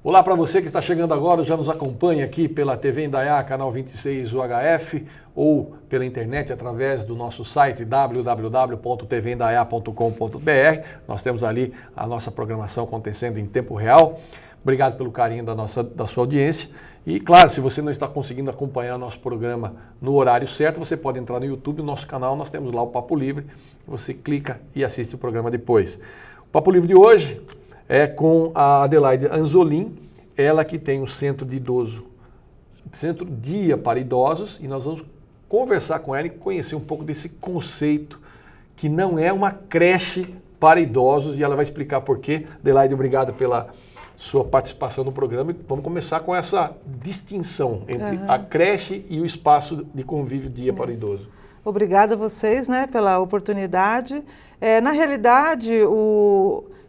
Olá para você que está chegando agora, já nos acompanha aqui pela TV Indaiá, canal 26 UHF, ou pela internet através do nosso site www.tvindaiá.com.br. Nós temos ali a nossa programação acontecendo em tempo real. Obrigado pelo carinho da sua audiência. E claro, se você não está conseguindo acompanhar nosso programa no horário certo, você pode entrar no YouTube, no nosso canal, nós temos lá o Papo Livre. Você clica e assiste o programa depois. O Papo Livre de hoje é com a Adelaide Anzolin, ela que tem o Centro de Idoso, Centro Dia para Idosos, e nós vamos conversar com ela e conhecer um pouco desse conceito que não é uma creche para idosos, e ela vai explicar por quê. Adelaide, obrigado pela sua participação no programa, e vamos começar com essa distinção entre a creche e o espaço de convívio Dia para Idoso. Obrigada a vocês, pela oportunidade. Na realidade,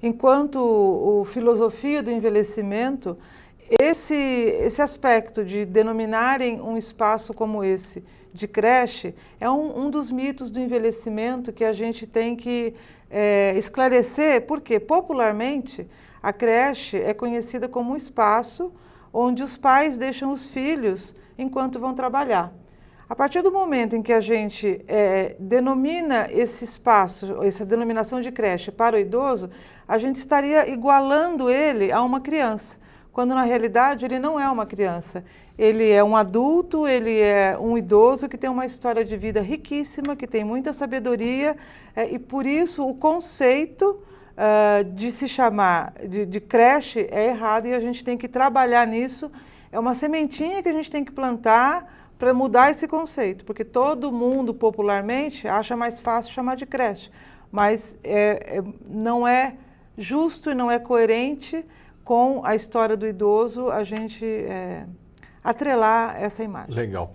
enquanto filosofia do envelhecimento, esse aspecto de denominarem um espaço como esse de creche é um dos mitos do envelhecimento que a gente tem que esclarecer, porque popularmente a creche é conhecida como um espaço onde os pais deixam os filhos enquanto vão trabalhar. A partir do momento em que a gente denomina esse espaço, essa denominação de creche para o idoso, a gente estaria igualando ele a uma criança, quando na realidade ele não é uma criança. Ele é um adulto, ele é um idoso que tem uma história de vida riquíssima, que tem muita sabedoria, e por isso o conceito de se chamar de creche é errado, e a gente tem que trabalhar nisso. É uma sementinha que a gente tem que plantar para mudar esse conceito, porque todo mundo popularmente acha mais fácil chamar de creche, mas não é justo e não é coerente com a história do idoso a gente atrelar essa imagem. Legal.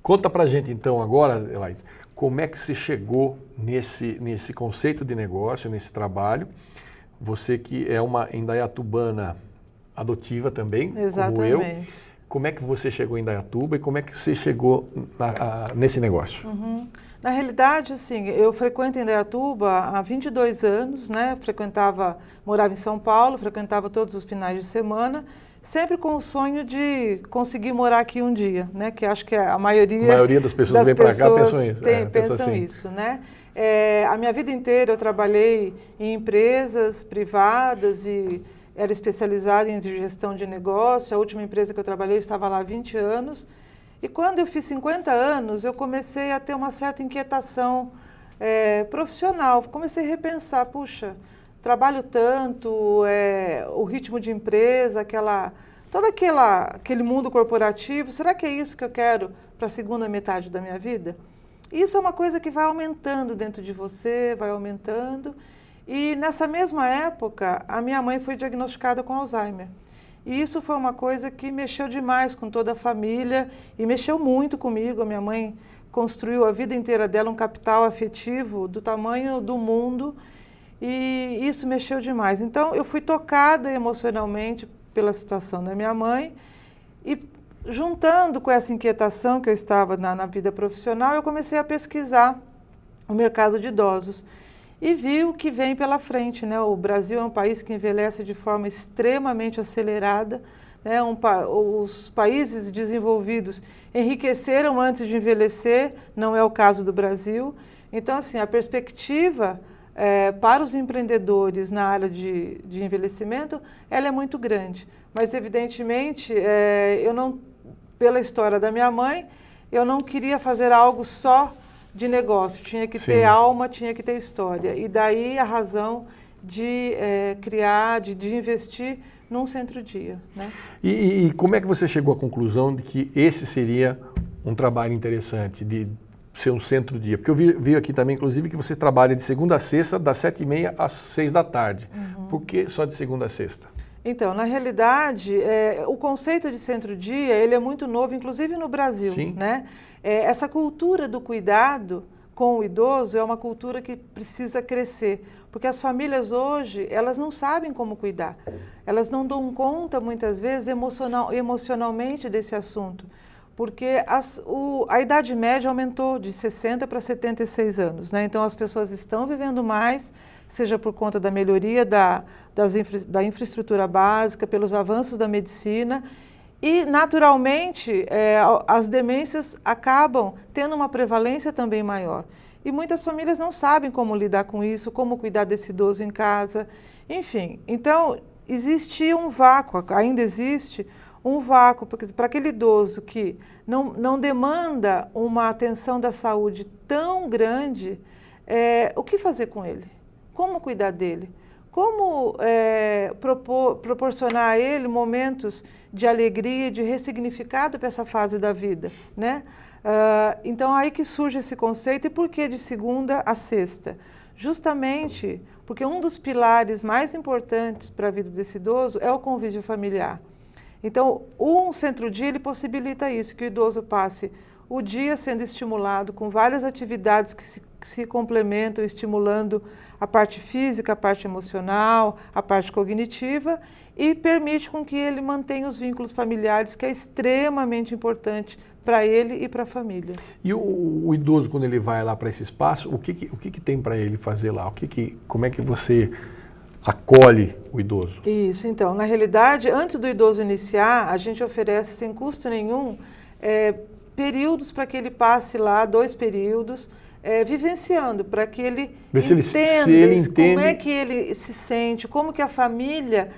Conta pra gente então agora, Adelaide, como é que você chegou nesse conceito de negócio, nesse trabalho, você que é uma indaiatubana adotiva também, como eu. Como é que você chegou em Indaiatuba e como é que você chegou nesse negócio? Na realidade, assim, eu frequento Indaiatuba há 22 anos, morava em São Paulo, frequentava todos os finais de semana, sempre com o sonho de conseguir morar aqui um dia, que acho que a maioria das pessoas que vem para cá pensam isso. Pensam isso, a minha vida inteira eu trabalhei em empresas privadas e era especializada em gestão de negócio. A última empresa que eu trabalhei estava lá há 20 anos. E quando eu fiz 50 anos, eu comecei a ter uma certa inquietação profissional. Comecei a repensar, puxa, trabalho tanto, o ritmo de empresa, aquele mundo corporativo, será que é isso que eu quero para a segunda metade da minha vida? Isso é uma coisa que vai aumentando dentro de você, vai aumentando. E nessa mesma época, a minha mãe foi diagnosticada com Alzheimer. E isso foi uma coisa que mexeu demais com toda a família e mexeu muito comigo. A minha mãe construiu a vida inteira dela um capital afetivo do tamanho do mundo e isso mexeu demais. Então, eu fui tocada emocionalmente pela situação da minha mãe e, juntando com essa inquietação que eu estava na vida profissional, eu comecei a pesquisar o mercado de idosos. E vi o que vem pela frente, O Brasil é um país que envelhece de forma extremamente acelerada, os países desenvolvidos enriqueceram antes de envelhecer, não é o caso do Brasil. Então, assim, a perspectiva para os empreendedores na área de envelhecimento, ela é muito grande. Mas, evidentemente, pela história da minha mãe, eu não queria fazer algo só de negócio, tinha que ter alma, tinha que ter história. E daí a razão de criar, de investir num centro-dia. E como é que você chegou à conclusão de que esse seria um trabalho interessante, de ser um centro-dia? Porque eu vi aqui também, inclusive, que você trabalha de segunda a sexta, das 7h30 às 6 da tarde. Por que só de segunda a sexta? Então, na realidade, o conceito de centro-dia, ele é muito novo, inclusive no Brasil. Essa cultura do cuidado com o idoso é uma cultura que precisa crescer, porque as famílias hoje, elas não sabem como cuidar. Elas não dão conta, muitas vezes, emocionalmente desse assunto, porque a idade média aumentou de 60 para 76 anos. Então, as pessoas estão vivendo mais, seja por conta da melhoria da infraestrutura básica, pelos avanços da medicina. E, naturalmente, as demências acabam tendo uma prevalência também maior. E muitas famílias não sabem como lidar com isso, como cuidar desse idoso em casa. Enfim, então, existia um vácuo, ainda existe um vácuo para aquele idoso que não demanda uma atenção da saúde tão grande. O que fazer com ele? Como cuidar dele? Como proporcionar a ele momentos de alegria, de ressignificado para essa fase da vida, né? Então, aí que surge esse conceito. E por que de segunda a sexta? Justamente porque um dos pilares mais importantes para a vida desse idoso é o convívio familiar. Então, um centro-dia ele possibilita isso, que o idoso passe o dia sendo estimulado com várias atividades que se complementam, estimulando a parte física, a parte emocional, a parte cognitiva, e permite com que ele mantenha os vínculos familiares, que é extremamente importante para ele e para a família. E o idoso, quando ele vai lá para esse espaço, o que tem para ele fazer lá? Como é que você acolhe o idoso? Isso, então, na realidade, antes do idoso iniciar, a gente oferece sem custo nenhum períodos para que ele passe lá, 2 períodos, vivenciando, para que ele entenda como é que ele se sente, como que a família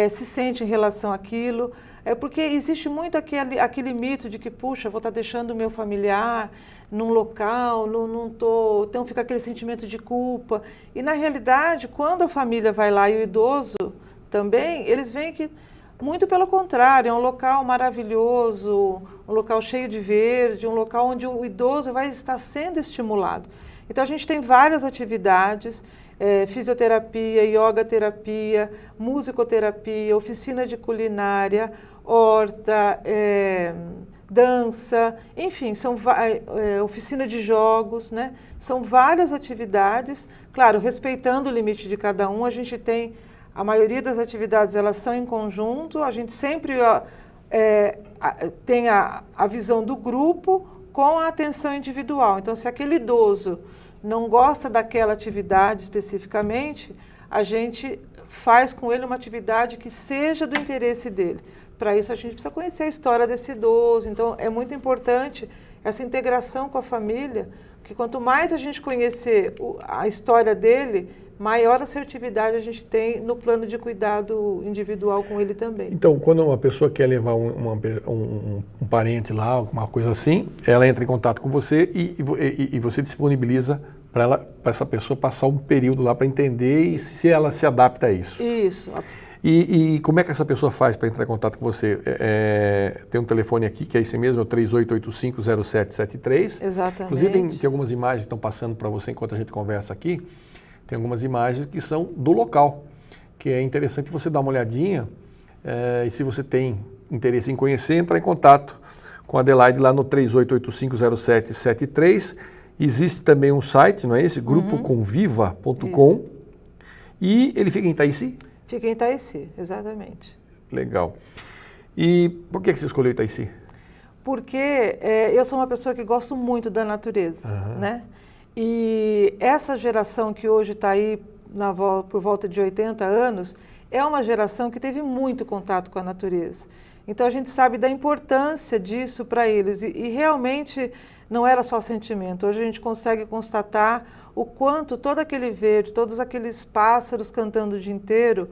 se sente em relação àquilo. Porque existe muito aquele mito de que, puxa, vou estar deixando o meu familiar num local, então fica aquele sentimento de culpa. E, na realidade, quando a família vai lá e o idoso também, eles veem que, muito pelo contrário, é um local maravilhoso, um local cheio de verde, um local onde o idoso vai estar sendo estimulado. Então, a gente tem várias atividades, fisioterapia, yoga terapia, musicoterapia, oficina de culinária, horta, dança, enfim, oficina de jogos, né? São várias atividades, claro, respeitando o limite de cada um. A gente tem, a maioria das atividades elas são em conjunto, a gente sempre tem a visão do grupo com a atenção individual. Então, se aquele idoso não gosta daquela atividade especificamente, a gente faz com ele uma atividade que seja do interesse dele. Para isso, a gente precisa conhecer a história desse idoso. Então, é muito importante essa integração com a família, que quanto mais a gente conhecer a história dele, maior assertividade a gente tem no plano de cuidado individual com ele também. Então, quando uma pessoa quer levar um parente lá, alguma coisa assim, ela entra em contato com você e você disponibiliza para essa pessoa passar um período lá para entender e se ela se adapta a isso. Isso. E como é que essa pessoa faz para entrar em contato com você? Tem um telefone aqui, que é esse mesmo, é o 3885-0773. Exatamente. Inclusive tem algumas imagens que estão passando para você enquanto a gente conversa aqui. Tem algumas imagens que são do local, que é interessante você dar uma olhadinha. E se você tem interesse em conhecer, entrar em contato com a Adelaide lá no 3885-0773. Existe também um site, não é esse? grupoconviva.com. E ele fica em Itaici? Fica em Itaici, exatamente. Legal. E por que você escolheu Itaici? Porque eu sou uma pessoa que gosto muito da natureza, né? E essa geração que hoje está aí por volta de 80 anos, é uma geração que teve muito contato com a natureza. Então a gente sabe da importância disso para eles. E realmente não era só sentimento. Hoje a gente consegue constatar o quanto todo aquele verde, todos aqueles pássaros cantando o dia inteiro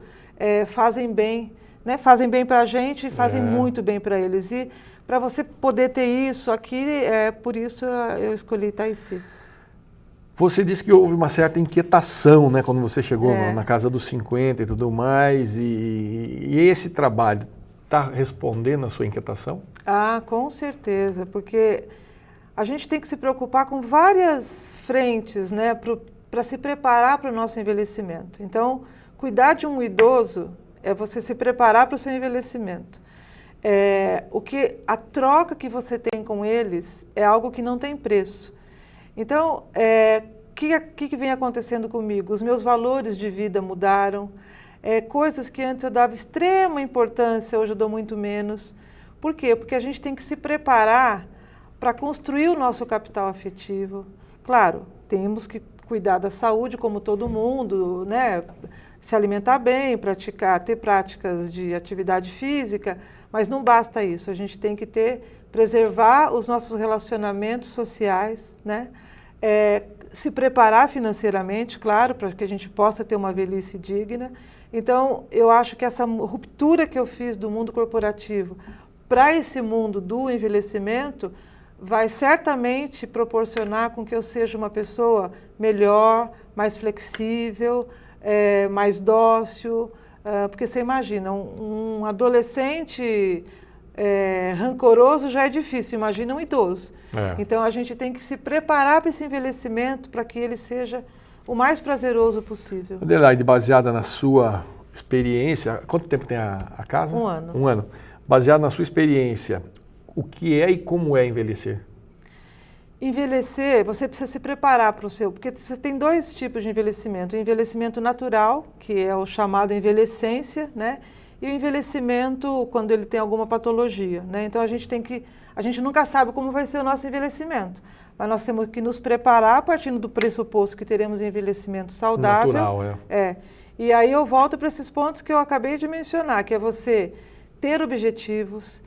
fazem bem, né? Fazem bem para a gente e fazem muito bem para eles. E para você poder ter isso aqui, por isso eu escolhi Itaici. Você disse que houve uma certa inquietação, né, quando você chegou na casa dos 50 e tudo mais. E esse trabalho está respondendo à sua inquietação? Ah, com certeza, porque a gente tem que se preocupar com várias frentes, né, para se preparar para o nosso envelhecimento. Então, cuidar de um idoso é você se preparar para o seu envelhecimento. A troca que você tem com eles é algo que não tem preço. Então, o que vem acontecendo comigo? Os meus valores de vida mudaram, coisas que antes eu dava extrema importância, hoje eu dou muito menos. Por quê? Porque a gente tem que se preparar para construir o nosso capital afetivo. Claro, temos que cuidar da saúde, como todo mundo, né? Se alimentar bem, ter práticas de atividade física, mas não basta isso. A gente tem que preservar os nossos relacionamentos sociais, né? Se preparar financeiramente, claro, para que a gente possa ter uma velhice digna. Então, eu acho que essa ruptura que eu fiz do mundo corporativo para esse mundo do envelhecimento vai certamente proporcionar com que eu seja uma pessoa melhor, mais flexível, mais dócil, porque você imagina, um adolescente rancoroso já é difícil, imagina um idoso. Então a gente tem que se preparar para esse envelhecimento para que ele seja o mais prazeroso possível. Adelaide, baseada na sua experiência, quanto tempo tem a casa? 1 ano. 1 ano. Baseado na sua experiência, o que é e como é envelhecer? Envelhecer, você precisa se preparar para o seu, porque você tem 2 tipos de envelhecimento. O envelhecimento natural, que é o chamado envelhescência, né? E o envelhecimento quando ele tem alguma patologia, né? Então a gente nunca sabe como vai ser o nosso envelhecimento, mas nós temos que nos preparar partindo do pressuposto que teremos envelhecimento saudável. Natural, E aí eu volto para esses pontos que eu acabei de mencionar, que é você ter objetivos,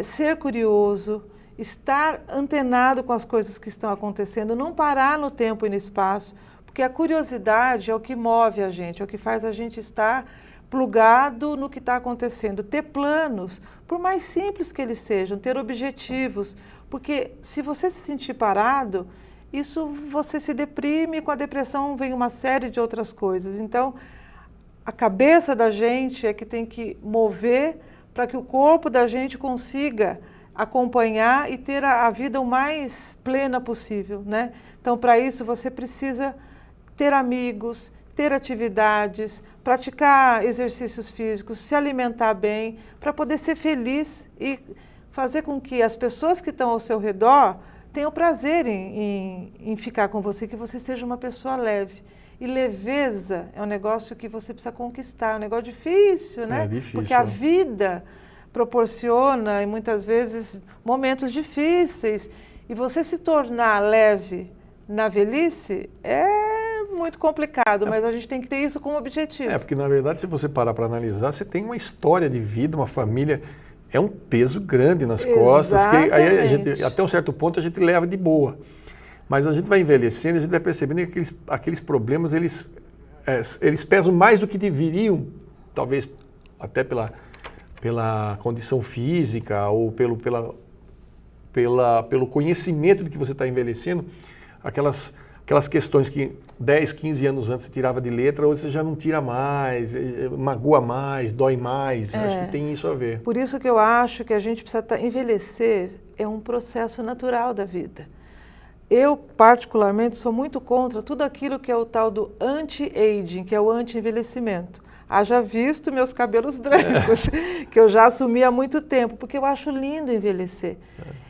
ser curioso, estar antenado com as coisas que estão acontecendo, não parar no tempo e no espaço, porque a curiosidade é o que move a gente, é o que faz a gente estar plugado no que está acontecendo. Ter planos, por mais simples que eles sejam, ter objetivos, porque se você se sentir parado, isso você se deprime, com a depressão vem uma série de outras coisas. Então, a cabeça da gente é que tem que mover para que o corpo da gente consiga acompanhar e ter a vida o mais plena possível, né? Então, para isso, você precisa ter amigos, ter atividades, praticar exercícios físicos, se alimentar bem, para poder ser feliz e fazer com que as pessoas que estão ao seu redor tenham prazer em ficar com você, que você seja uma pessoa leve. E leveza é um negócio que você precisa conquistar, é um negócio difícil, né? É difícil. Porque a vida proporciona, e muitas vezes, momentos difíceis. E você se tornar leve na velhice é muito complicado, mas a gente tem que ter isso como objetivo. Porque na verdade, se você parar para analisar, você tem uma história de vida, uma família, é um peso grande nas costas, que aí a gente, até um certo ponto a gente leva de boa. Mas a gente vai envelhecendo, a gente vai percebendo que aqueles problemas, eles pesam mais do que deveriam, talvez até pela condição física ou pelo conhecimento de que você está envelhecendo, aquelas questões que 10, 15 anos antes você tirava de letra, hoje você já não tira mais, magoa mais, dói mais. Acho que tem isso a ver. Por isso que eu acho que a gente precisa envelhecer é um processo natural da vida. Eu, particularmente, sou muito contra tudo aquilo que é o tal do anti-aging, que é o anti-envelhecimento. Haja visto meus cabelos brancos, que eu já assumi há muito tempo, porque eu acho lindo envelhecer.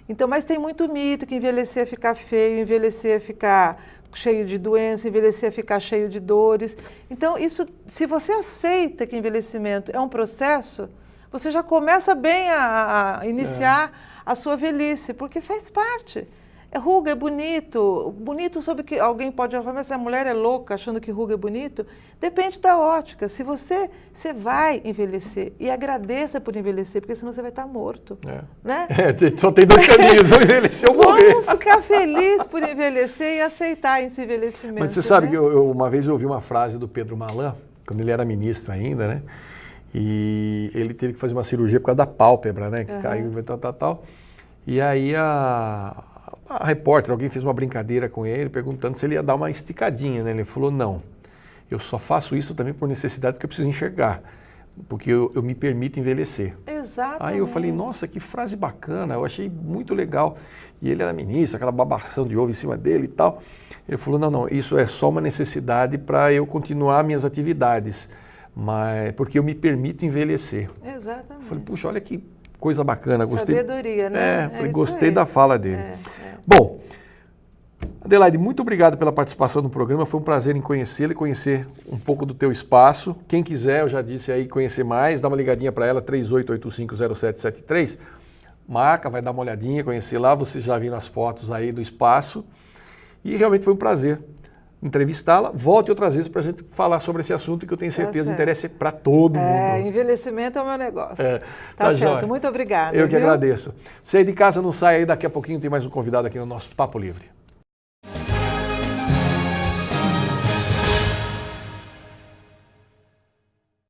Então, mas tem muito mito que envelhecer é ficar feio, envelhecer é ficar cheio de doença, envelhecer é ficar cheio de dores. Então, isso, se você aceita que envelhecimento é um processo, você já começa bem a iniciar a sua velhice, porque faz parte. Ruga é bonito, bonito sobre que alguém pode falar, mas essa mulher é louca achando que ruga é bonito. Depende da ótica. Se você vai envelhecer e agradeça por envelhecer, porque senão você vai estar morto. Né? Só tem 2 caminhos, ou envelhecer ou morrer. Vamos ficar feliz por envelhecer e aceitar esse envelhecimento. Mas você sabe que uma vez eu ouvi uma frase do Pedro Malan, quando ele era ministro ainda, né? E ele teve que fazer uma cirurgia por causa da pálpebra, né? Que caiu e tal. E aí a repórter, alguém fez uma brincadeira com ele, perguntando se ele ia dar uma esticadinha, né? Ele falou, não, eu só faço isso também por necessidade, porque eu preciso enxergar, porque eu me permito envelhecer. Exatamente. Aí eu falei, nossa, que frase bacana, eu achei muito legal. E ele era ministro, aquela babação de ovo em cima dele e tal. Ele falou, não, isso é só uma necessidade para eu continuar minhas atividades, porque eu me permito envelhecer. Exatamente. Eu falei, puxa, olha que coisa bacana. Gostei. Sabedoria, né? Gostei da fala dele. Bom, Adelaide, muito obrigado pela participação no programa. Foi um prazer em conhecê-la e conhecer um pouco do teu espaço. Quem quiser, eu já disse aí, conhecer mais, dá uma ligadinha para ela, 38850773. Marca, vai dar uma olhadinha, conhecer lá. Vocês já viram as fotos aí do espaço. E realmente foi um prazer entrevistá-la, volte outras vezes para a gente falar sobre esse assunto que eu tenho certeza interessa para todo mundo. Envelhecimento é o meu negócio. Tá certo, jóia. Muito obrigada. Eu que agradeço. Você aí de casa não sai aí, daqui a pouquinho tem mais um convidado aqui no nosso Papo Livre.